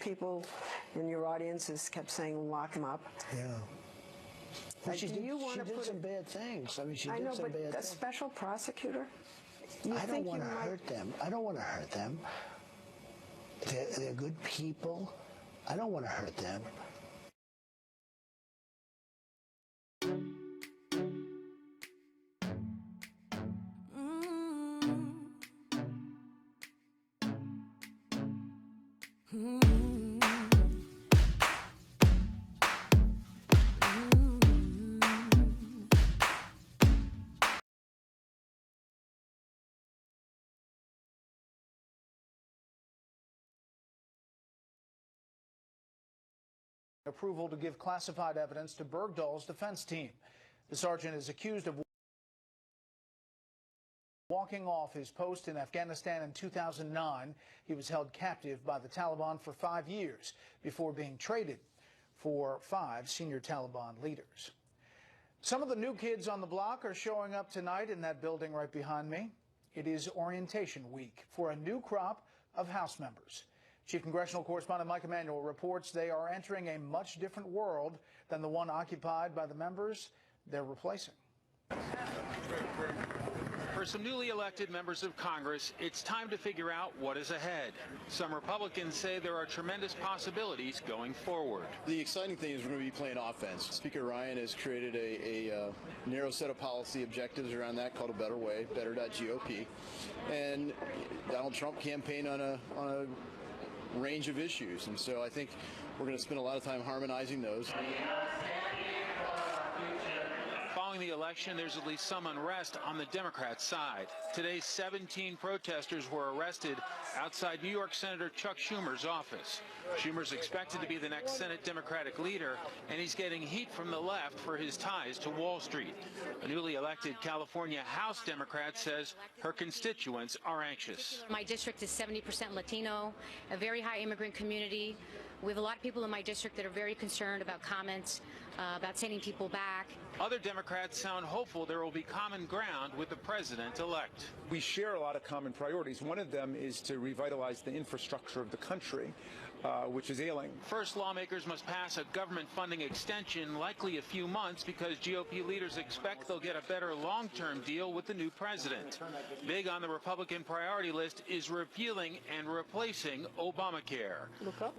people in your audience has kept saying, lock him up. Yeah. Well, she did some bad things. I mean, she did some bad things. I know, but a special prosecutor? I don't want to hurt them. I don't want to hurt them. They're good people. I don't want to hurt them. Approval to give classified evidence to Bergdahl's defense team. The sergeant is accused of walking off his post in Afghanistan in 2009. He was held captive by the Taliban for 5 years before being traded for 5 senior Taliban leaders. Some of the new kids on the block are showing up tonight in that building right behind me. It is orientation week for a new crop of House members. Chief Congressional Correspondent Mike Emanuel reports they are entering a much different world than the one occupied by the members they're replacing. For some newly elected members of Congress, it's time to figure out what is ahead. Some Republicans say there are tremendous possibilities going forward. The exciting thing is we're going to be playing offense. Speaker Ryan has created a narrow set of policy objectives around that called A Better Way, better.gop. And Donald Trump campaigned on a range of issues, and so I think we're going to spend a lot of time harmonizing those. Following the election, there's at least some unrest on the Democrat side. Today, 17 protesters were arrested outside New York Senator Chuck Schumer's office. Schumer's expected to be the next Senate Democratic leader, and he's getting heat from the left for his ties to Wall Street. A newly elected California House Democrat says her constituents are anxious. My district is 70% Latino, a very high immigrant community. We have a lot of people in my district that are very concerned about comments about sending people back. Other Democrats sound hopeful there will be common ground with the president-elect. We share a lot of common priorities. One of them is to revitalize the infrastructure of the country, which is ailing. First, lawmakers must pass a government funding extension, likely a few months, because GOP leaders expect they'll get a better long-term deal with the new president. Big on the Republican priority list is repealing and replacing Obamacare.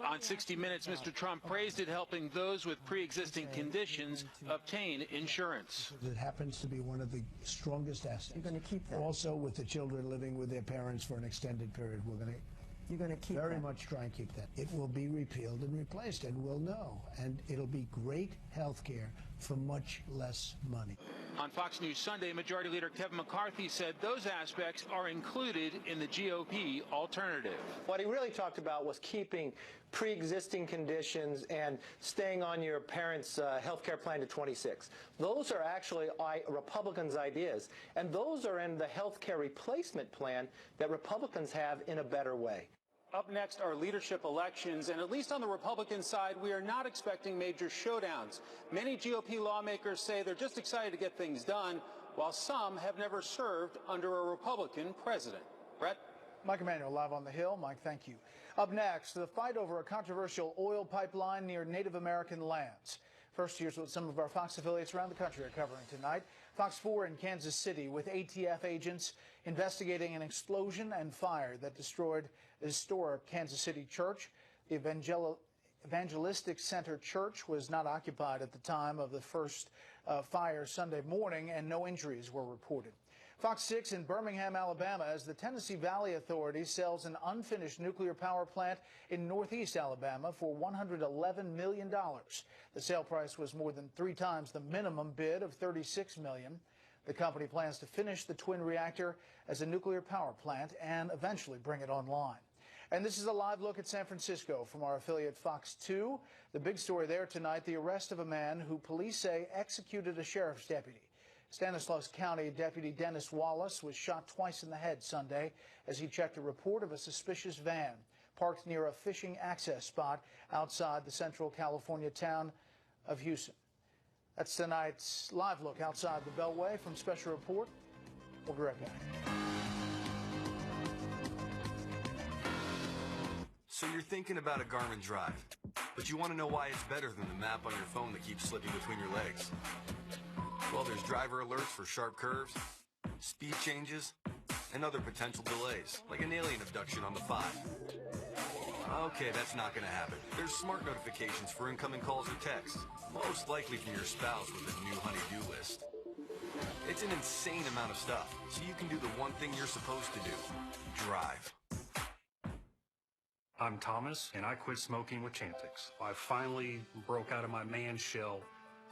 On 60 Minutes, Mr. Trump praised it helping those with pre-existing conditions obtain insurance. It happens to be one of the strongest assets. You're going to keep that. Also, with the children living with their parents for an extended period, you're going to keep very much try and keep that. It will be repealed and replaced, and we'll know. And it'll be great health care for much less money. On Fox News Sunday, Majority Leader Kevin McCarthy said those aspects are included in the GOP alternative. What he really talked about was keeping pre-existing conditions and staying on your parents' health care plan to 26. Those are actually Republicans' ideas, and those are in the health care replacement plan that Republicans have in A Better Way. Up next are leadership elections, and at least on the Republican side, we are not expecting major showdowns. Many GOP lawmakers say they're just excited to get things done, while some have never served under a Republican president. Brett? Mike Emanuel live on the Hill. Mike, thank you. Up next, the fight over a controversial oil pipeline near Native American lands. First, here's what some of our Fox affiliates around the country are covering tonight. Fox 4 in Kansas City with ATF agents investigating an explosion and fire that destroyed the historic Kansas City church. The Evangelistic Center Church was not occupied at the time of the first fire Sunday morning, and no injuries were reported. Fox 6 in Birmingham, Alabama, as the Tennessee Valley Authority sells an unfinished nuclear power plant in northeast Alabama for $111 million. The sale price was more than 3 times the minimum bid of $36 million. The company plans to finish the twin reactor as a nuclear power plant and eventually bring it online. And this is a live look at San Francisco from our affiliate Fox 2. The big story there tonight, the arrest of a man who police say executed a sheriff's deputy. Stanislaus County Deputy Dennis Wallace was shot twice in the head Sunday as he checked a report of a suspicious van parked near a fishing access spot outside the central California town of Houston. That's tonight's live look outside the Beltway from Special Report. We'll be right back. So you're thinking about a Garmin Drive, but you want to know why it's better than the map on your phone that keeps slipping between your legs. Well, there's driver alerts for sharp curves, speed changes, and other potential delays, like an alien abduction on the 5. Okay, that's not going to happen. There's smart notifications for incoming calls or texts, most likely from your spouse with a new honey-do list. It's an insane amount of stuff, so you can do the one thing you're supposed to do: drive. I'm Thomas, and I quit smoking with Chantix. I finally broke out of my man shell,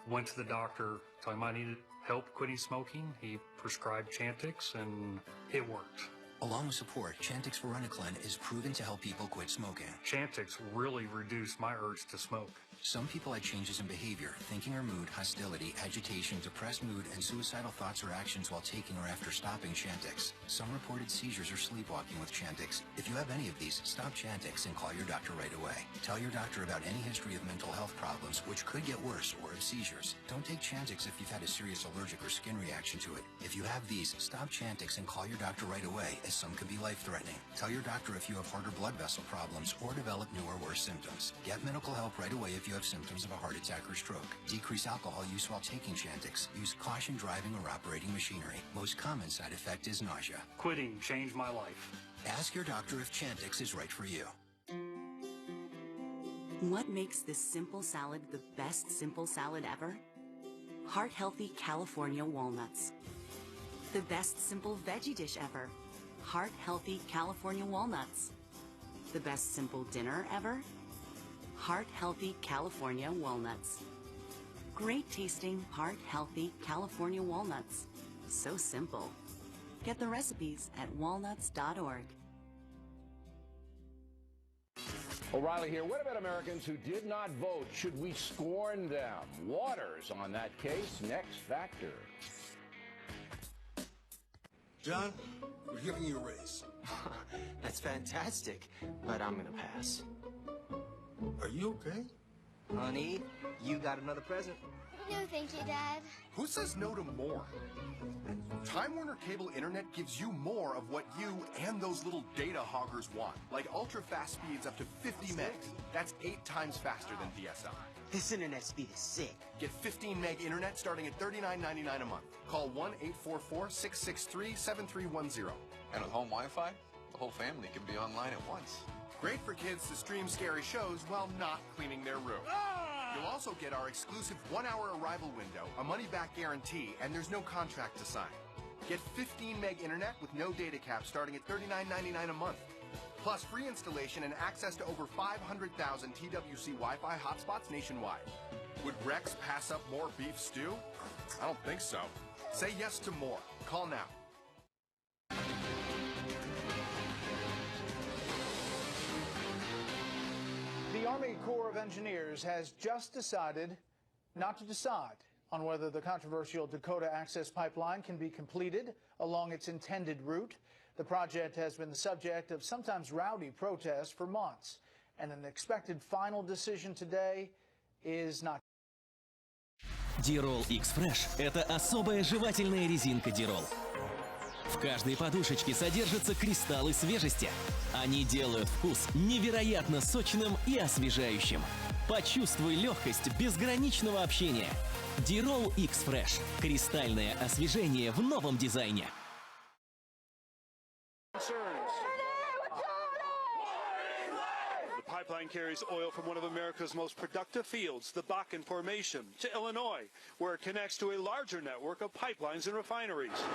went to the doctor, told him I needed help quitting smoking. He prescribed Chantix, and it worked. Along with support, Chantix Varenicline is proven to help people quit smoking. Chantix really reduced my urge to smoke. Some people had changes in behavior, thinking or mood, hostility, agitation, depressed mood, and suicidal thoughts or actions while taking or after stopping Chantix. Some reported seizures or sleepwalking with Chantix. If you have any of these, stop Chantix and call your doctor right away. Tell your doctor about any history of mental health problems, which could get worse, or of seizures. Don't take Chantix if you've had a serious allergic or skin reaction to it. If you have these, stop Chantix and call your doctor right away, as some can be life-threatening. Tell your doctor if you have heart or blood vessel problems or develop new or worse symptoms. Get medical help right away if you have symptoms of a heart attack or stroke. Decrease alcohol use while taking Chantix. Use caution driving or operating machinery. Most common side effect is nausea. Quitting changed my life. Ask your doctor if Chantix is right for you. What makes this simple salad the best simple salad ever? Heart-healthy California walnuts. The best simple veggie dish ever. Heart-healthy California walnuts. The best simple dinner ever? Heart-healthy California walnuts. Great tasting, heart-healthy California walnuts. So simple. Get the recipes at walnuts.org. O'Reilly here. What about Americans who did not vote? Should we scorn them? Waters on that case. Next factor. John, we're giving you a raise. That's fantastic, but I'm gonna pass. Are you okay? Honey, you got another present? No, thank you, Dad. Who says no to more? Time Warner Cable Internet gives you more of what you and those little data hoggers want, like ultra-fast speeds up to 50 megs. That's 8 times faster than DSL. This internet speed is sick. Get 15 meg internet starting at $39.99 a month. Call 1-844-663-7310. And with home Wi-Fi, the whole family can be online at once. Great for kids to stream scary shows while not cleaning their room. You'll also get our exclusive 1-hour arrival window, a money-back guarantee, and there's no contract to sign. Get 15 meg internet with no data cap starting at $39.99 a month. Plus free installation and access to over 500,000 TWC Wi-Fi hotspots nationwide. Would Rex pass up more beef stew? I don't think so. Say yes to more. Call now. The Army Corps of Engineers has just decided not to decide on whether the controversial Dakota Access Pipeline can be completed along its intended route. The project has been the subject of sometimes rowdy protests for months, and an expected final decision today is not. Дирол X-Fresh – это особая жевательная резинка Дирол. В каждой подушечке содержатся кристаллы свежести. Они делают вкус невероятно сочным и освежающим. Почувствуй легкость безграничного общения. Дирол X-Fresh – кристальное освежение в новом дизайне. The pipeline carries oil from one of America's most productive fields, the Bakken Formation, to Illinois, where it connects to a larger network of pipelines and refineries.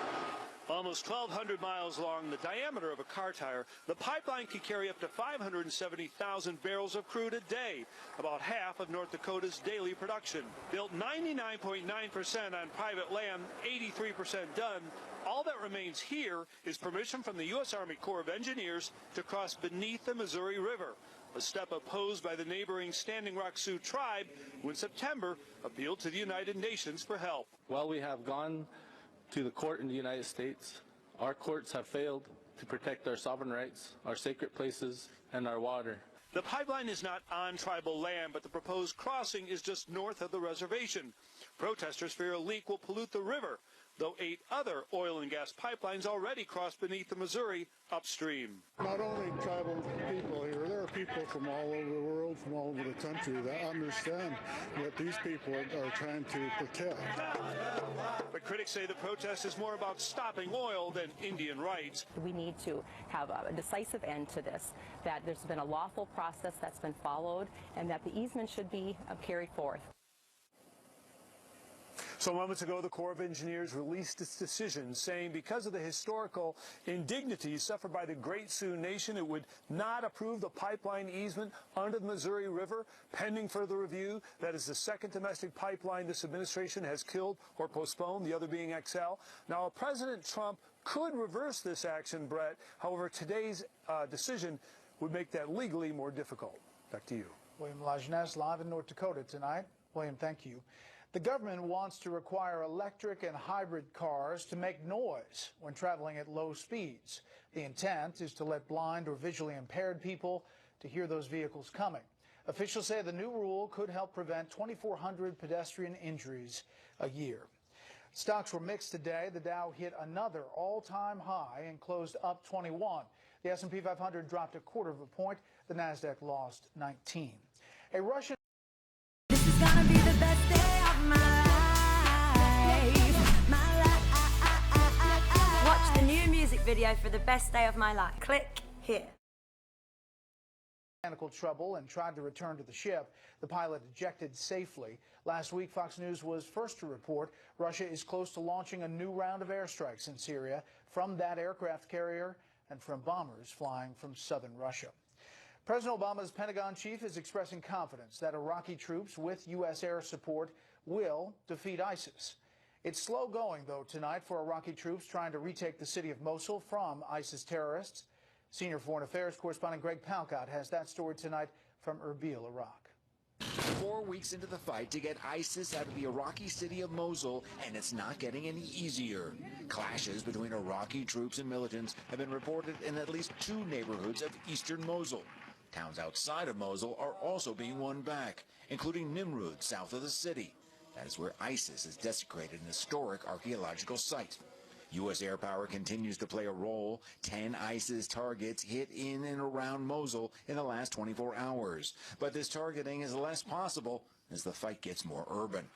Almost 1,200 miles long, the diameter of a car tire, the pipeline can carry up to 570,000 barrels of crude a day, about half of North Dakota's daily production. Built 99.9% on private land, 83% done, all that remains here is permission from the U.S. Army Corps of Engineers to cross beneath the Missouri River, a step opposed by the neighboring Standing Rock Sioux tribe, who in September appealed to the United Nations for help. Well, we have gone to the court in the United States. Our courts have failed to protect our sovereign rights, our sacred places, and our water. The pipeline is not on tribal land, but the proposed crossing is just north of the reservation. Protesters fear a leak will pollute the river, though 8 other oil and gas pipelines already cross beneath the Missouri upstream. Not only tribal people here, there are people from all over the world, from all over the country that understand what these people are trying to protect. But critics say the protest is more about stopping oil than Indian rights. We need to have a decisive end to this, that there's been a lawful process that's been followed, and that the easement should be carried forth. So moments ago, the Corps of Engineers released its decision saying because of the historical indignities suffered by the Great Sioux Nation, it would not approve the pipeline easement under the Missouri River pending further review. That is the second domestic pipeline this administration has killed or postponed, the other being XL. Now, President Trump could reverse this action, Brett. However, today's decision would make that legally more difficult. Back to you. William Lajeunesse live in North Dakota tonight. William, thank you. The government wants to require electric and hybrid cars to make noise when traveling at low speeds. The intent is to let blind or visually impaired people to hear those vehicles coming. Officials say the new rule could help prevent 2,400 pedestrian injuries a year. Stocks were mixed today. The Dow hit another all-time high and closed up 21. The S&P 500 dropped 1/4 point. The Nasdaq lost 19. A Russian Watch the new music video for the best day of my life. Click here. Mechanical trouble and tried to return to the ship. The pilot ejected safely. Last week, Fox News was first to report Russia is close to launching a new round of airstrikes in Syria from that aircraft carrier and from bombers flying from southern Russia. President Obama's Pentagon chief is expressing confidence that Iraqi troops with U.S. air support will defeat ISIS. It's slow going, though, tonight for Iraqi troops trying to retake the city of Mosul from ISIS terrorists. Senior Foreign Affairs correspondent Greg Palcott has that story tonight from Erbil, Iraq. 4 weeks into the fight to get ISIS out of the Iraqi city of Mosul, and it's not getting any easier. Clashes between Iraqi troops and militants have been reported in at least 2 neighborhoods of eastern Mosul. Towns outside of Mosul are also being won back, including Nimrud, south of the city. That is where ISIS has desecrated an historic archaeological site. U.S. air power continues to play a role. 10 ISIS targets hit in and around Mosul in the last 24 hours. But this targeting is less possible as the fight gets more urban.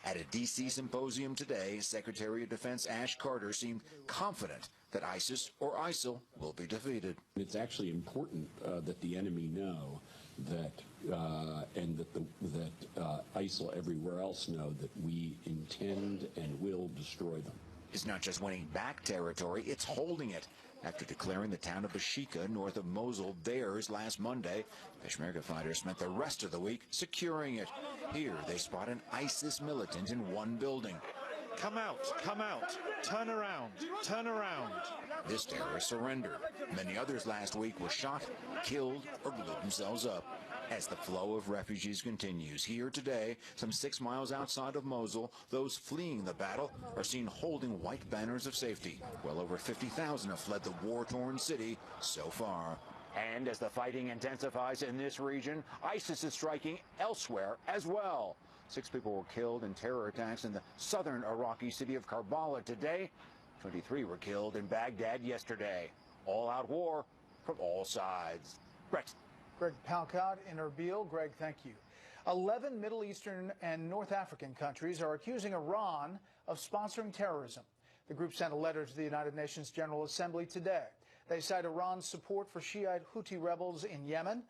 At a D.C. symposium today, Secretary of Defense Ash Carter seemed confident that ISIS or ISIL will be defeated. It's actually important that the enemy know that, and that ISIL everywhere else know that we intend and will destroy them. It's not just winning back territory, it's holding it. After declaring the town of Bashika, north of Mosul, theirs last Monday, Peshmerga fighters spent the rest of the week securing it. Here, they spot an ISIS militant in one building. Come out, turn around, turn around. This terrorist surrendered. Many others last week were shot, killed, or blew themselves up. As the flow of refugees continues, here today, some 6 miles outside of Mosul, those fleeing the battle are seen holding white banners of safety. Well over 50,000 have fled the war-torn city so far. And as the fighting intensifies in this region, ISIS is striking elsewhere as well. 6 people were killed in terror attacks in the southern Iraqi city of Karbala today. 23 were killed in Baghdad yesterday. All-out war from all sides. Brett. Greg Palcott in Erbil. Greg, thank you. 11 Middle Eastern and North African countries are accusing Iran of sponsoring terrorism. The group sent a letter to the United Nations General Assembly today. They cite Iran's support for Shiite Houthi rebels in Yemen.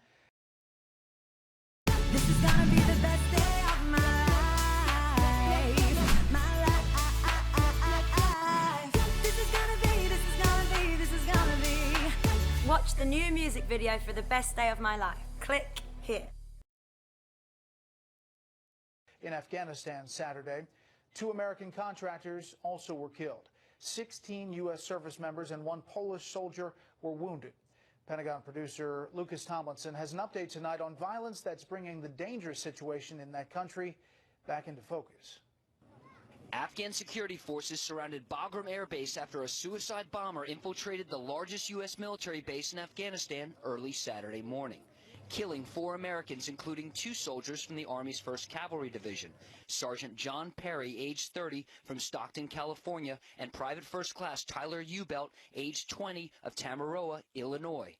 This is gonna be the best day of my life. This is gonna be. Watch the new music video for the best day of my life. Click here. In Afghanistan Saturday, 2 American contractors also were killed. 16 U.S. service members and 1 Polish soldier were wounded. Pentagon producer Lucas Tomlinson has an update tonight on violence that's bringing the dangerous situation in that country back into focus. Afghan security forces surrounded Bagram Air Base after a suicide bomber infiltrated the largest U.S. military base in Afghanistan early Saturday morning, killing 4 Americans, including 2 soldiers from the Army's 1st Cavalry Division, Sergeant John Perry, age 30, from Stockton, California, and Private First Class Tyler Ubelt, age 20, of Tamaroa, Illinois.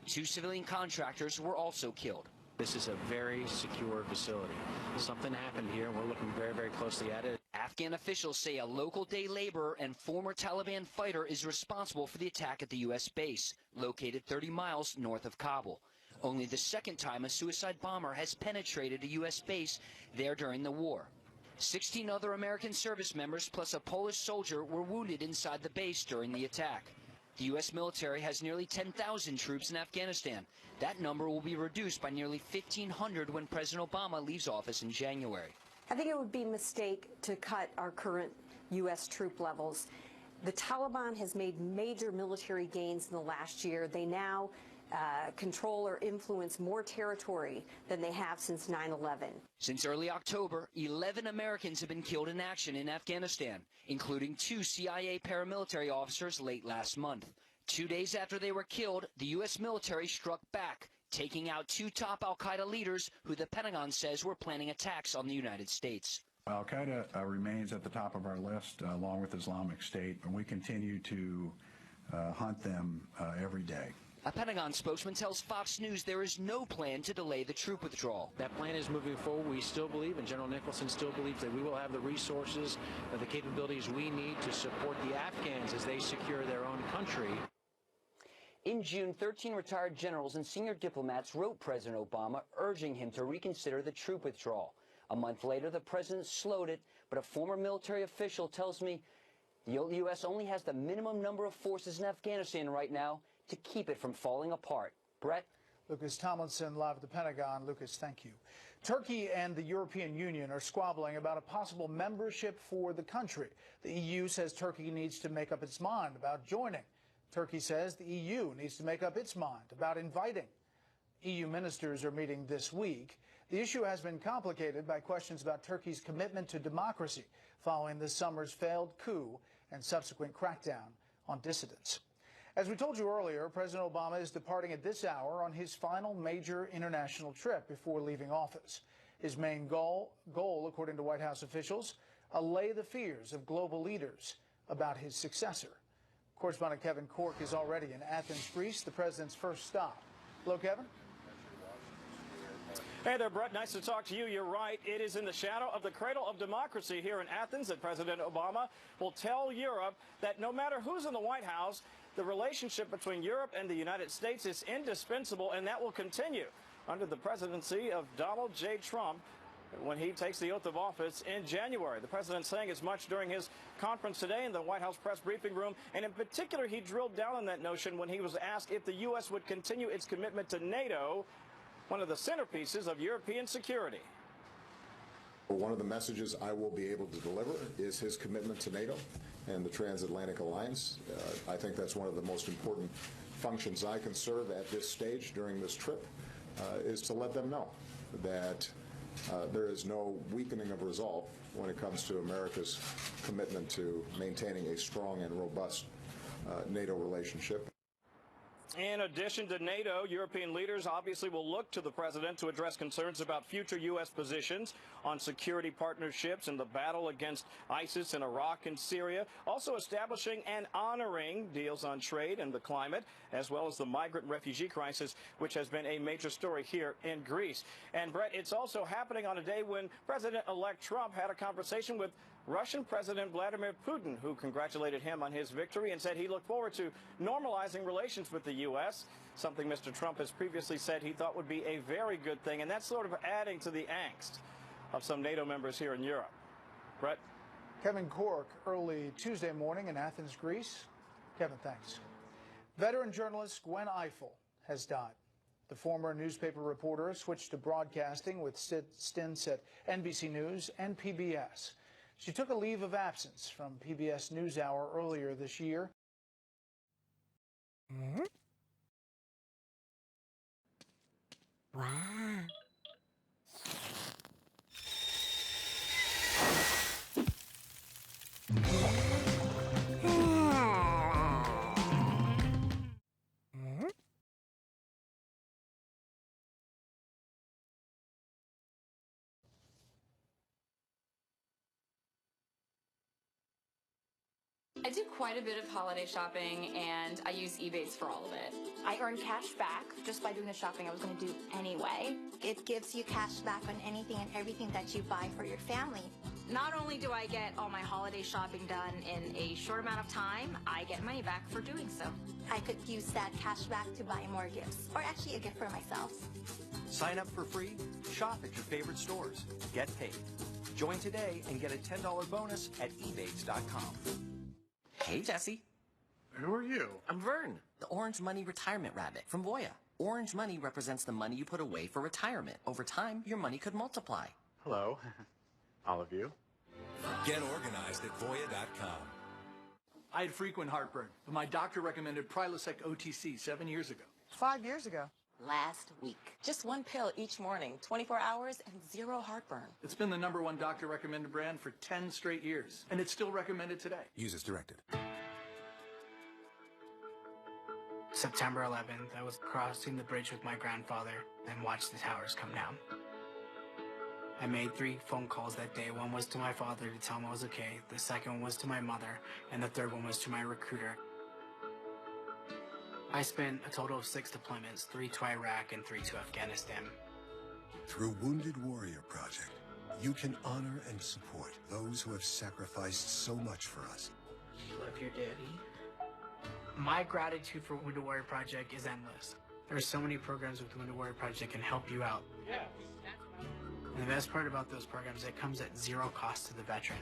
2 civilian contractors were also killed. This is a very secure facility. Something happened here, and we're looking very, very closely at it. Afghan officials say a local day laborer and former Taliban fighter is responsible for the attack at the U.S. base, located 30 miles north of Kabul. Only the second time a suicide bomber has penetrated a U.S. base there during the war. 16 other American service members plus a Polish soldier were wounded inside the base during the attack. The U.S. military has nearly 10,000 troops in Afghanistan. That number will be reduced by nearly 1,500 when President Obama leaves office in January. I think it would be a mistake to cut our current U.S. troop levels. The Taliban has made major military gains in the last year. They now control or influence more territory than they have since 9/11. Since early October, 11 Americans have been killed in action in Afghanistan, including 2 CIA paramilitary officers late last month. 2 days after they were killed, the U.S. military struck back, taking out 2 top al-Qaeda leaders who the Pentagon says were planning attacks on the United States. Al-Qaeda remains at the top of our list, along with Islamic State, and we continue to hunt them every day. A Pentagon spokesman tells Fox News there is no plan to delay the troop withdrawal. That plan is moving forward. We still believe, and General Nicholson still believes, that we will have the resources, the capabilities we need to support the Afghans as they secure their own country. In June, 13 retired generals and senior diplomats wrote President Obama urging him to reconsider the troop withdrawal. A month later, the president slowed it, but a former military official tells me the U.S. only has the minimum number of forces in Afghanistan right now to keep it from falling apart. Brett? Lucas Tomlinson, live at the Pentagon. Lucas, thank you. Turkey and the European Union are squabbling about a possible membership for the country. The EU says Turkey needs to make up its mind about joining. Turkey says the EU needs to make up its mind about inviting. EU ministers are meeting this week. The issue has been complicated by questions about Turkey's commitment to democracy following this summer's failed coup and subsequent crackdown on dissidents. As we told you earlier, President Obama is departing at this hour on his final major international trip before leaving office. His main goal, according to White House officials, allay the fears of global leaders about his successor. Correspondent Kevin Cork is already in Athens, Greece, the president's first stop. Hello, Kevin. Hey there, Brett. Nice to talk to you. You're right. It is in the shadow of the cradle of democracy here in Athens that President Obama will tell Europe that no matter who's in the White House, the relationship between Europe and the United States is indispensable, and that will continue under the presidency of Donald J. Trump when he takes the oath of office in January. The president saying as much during his conference today in the White House press briefing room, and in particular, he drilled down on that notion when he was asked if the U.S. would continue its commitment to NATO, one of the centerpieces of European security. One of the messages I will be able to deliver is his commitment to NATO and the transatlantic alliance. I think that's one of the most important functions I can serve at this stage during this trip, is to let them know that there is no weakening of resolve when it comes to America's commitment to maintaining a strong and robust NATO relationship. In addition to NATO, European leaders obviously will look to the president to address concerns about future U.S. positions on security partnerships in the battle against ISIS in Iraq and Syria, also establishing and honoring deals on trade and the climate, as well as the migrant refugee crisis, which has been a major story here in Greece. And, Brett, it's also happening on a day when President-elect Trump had a conversation with Russian President Vladimir Putin, who congratulated him on his victory and said he looked forward to normalizing relations with the U.S., something Mr. Trump has previously said he thought would be a very good thing, and that's sort of adding to the angst of some NATO members here in Europe. Brett? Kevin Cork, early Tuesday morning in Athens, Greece. Kevin, thanks. Veteran journalist Gwen Ifill has died. The former newspaper reporter switched to broadcasting with stints at NBC News and PBS. She took a leave of absence from PBS NewsHour earlier this year. Wow. I do quite a bit of holiday shopping, and I use Ebates for all of it. I earn cash back just by doing the shopping I was going to do anyway. It gives you cash back on anything and everything that you buy for your family. Not only do I get all my holiday shopping done in a short amount of time, I get money back for doing so. I could use that cash back to buy more gifts, or actually a gift for myself. Sign up for free, shop at your favorite stores, get paid. Join today and get a $10 bonus at ebates.com. Hey, Jesse. Who are you? I'm Vern, the Orange Money Retirement Rabbit from Voya. Orange Money represents the money you put away for retirement. Over time, your money could multiply. Hello. All of you. Get organized at Voya.com. I had frequent heartburn, but my doctor recommended Prilosec OTC 7 years ago. 5 years ago. Last week. Just one pill each morning, 24 hours, and zero heartburn. It's been the #1 doctor recommended brand for 10 straight years, and it's still recommended today. Use as directed. September 11th, I was crossing the bridge with my grandfather and watched the towers come down. I made 3 phone calls that day. One was to my father to tell him I was okay. The second one was to my mother, and the third one was to my recruiter. I spent a total of 6 deployments, 3 to Iraq and 3 to Afghanistan. Through Wounded Warrior Project, you can honor and support those who have sacrificed so much for us. Love your daddy. My gratitude for Wounded Warrior Project is endless. There are so many programs with Wounded Warrior Project can help you out. Yeah. And the best part about those programs, it comes at 0 cost to the veteran.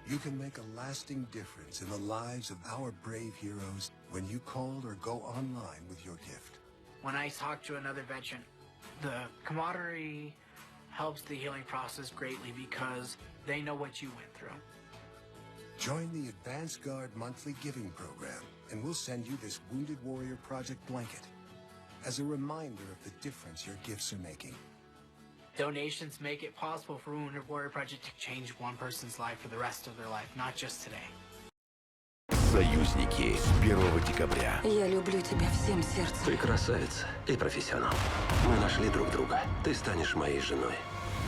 You can make a lasting difference in the lives of our brave heroes when you call or go online with your gift. When I talk to another veteran, the camaraderie helps the healing process greatly because they know what you went through. Join the Advance Guard monthly giving program, and we'll send you this Wounded Warrior Project blanket as a reminder of the difference your gifts are making. Donations make it possible for Wounded Warrior Project to change one person's life for the rest of their life, not just today. Союзники 1 декабря. Я люблю тебя всем сердцем. Ты красавица и профессионал. Мы нашли друг друга. Ты станешь моей женой.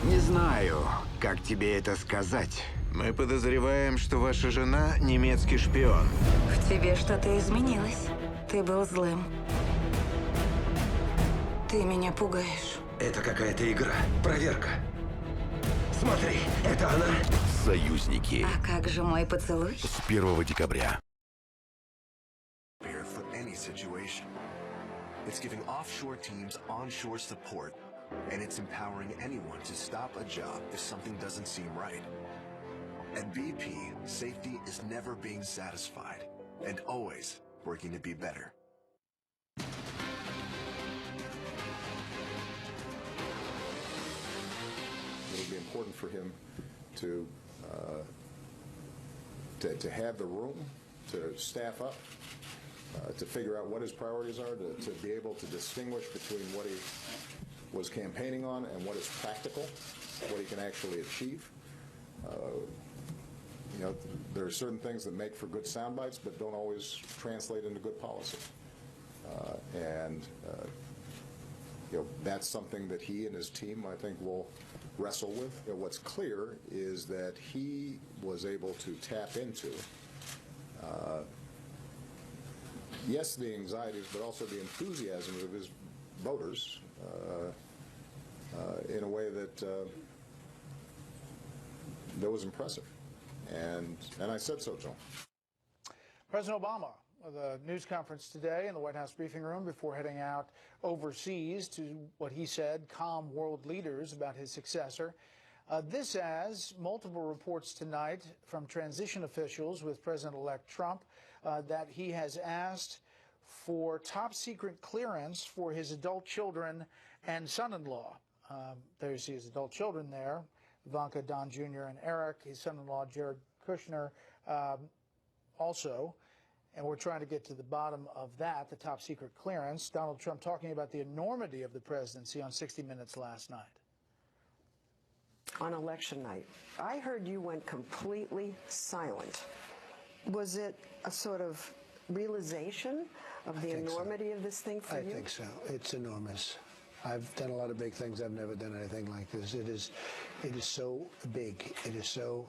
Не знаю, как тебе это сказать. Мы подозреваем, что ваша жена немецкий шпион. В тебе что-то изменилось. Ты был злым. Ты меня пугаешь. Это какая-то игра. Проверка. Смотри, это она. Союзники. А как же мой поцелуй? С 1 декабря. For any situation. It's giving offshore teams onshore support, and it's empowering anyone to stop a job if something doesn't seem right. At BP, safety is never being satisfied and always working to be better. It'll be important for him to have the room, to staff up, to figure out what his priorities are, to be able to distinguish between what he was campaigning on and what is practical, what he can actually achieve. You know, there are certain things that make for good sound bites, but don't always translate into good policy. You know, that's something that he and his team, I think, will wrestle with. You know, what's clear is that he was able to tap into, yes, the anxieties, but also the enthusiasm of his voters in a way that was impressive. And I said so, Joe. President Obama, the news conference today in the White House briefing room before heading out overseas to what he said calm world leaders about his successor. This as multiple reports tonight from transition officials with President-elect Trump that he has asked for top secret clearance for his adult children and son-in-law. There's his adult children there, Ivanka, Don Jr., and Eric, his son-in-law, Jared Kushner, also. And we're trying to get to the bottom of that, the top secret clearance. Donald Trump talking about the enormity of the presidency on 60 Minutes last night. On election night, I heard you went completely silent. Was it a sort of realization of the enormity of this thing for you? I think so. It's enormous. I've done a lot of big things. I've never done anything like this. It is so big. It is so